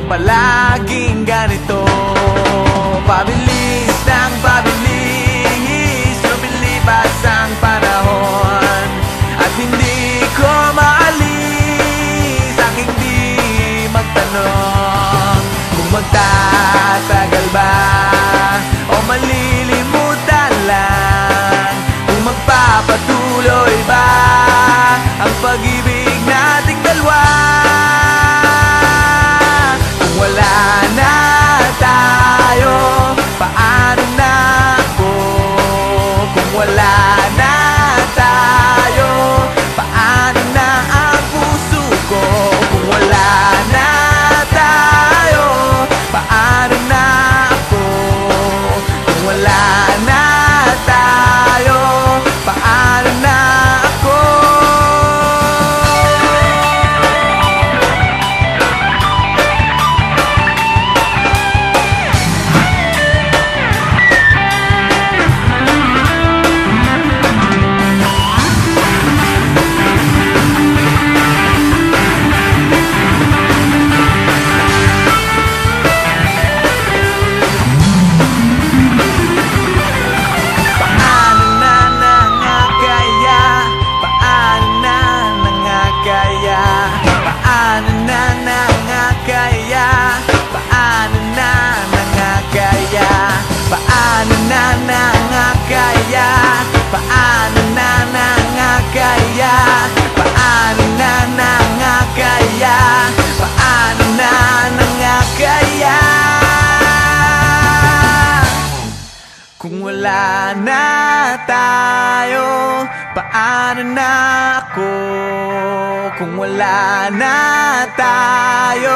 palaging ganito. Pabilis ng pabilis, lumilipas ang panahon, at hindi ko maalis aking di magtanong kung magtatagal ba o malilimutan lang, kung magpapatuloy ba ang pag-ibig nating dalawa. Kung wala na tayo, paano na ako? Kung wala na tayo, paano na ang puso ko? Kung wala na tayo, paano na ako? Kung wala na tayo, paano na ako? Paano na nangakaya? Paano na nangakaya? Paano na nangakaya? Paano na nangakaya? Kung wala na tayo, paano na ako? Kung wala na tayo,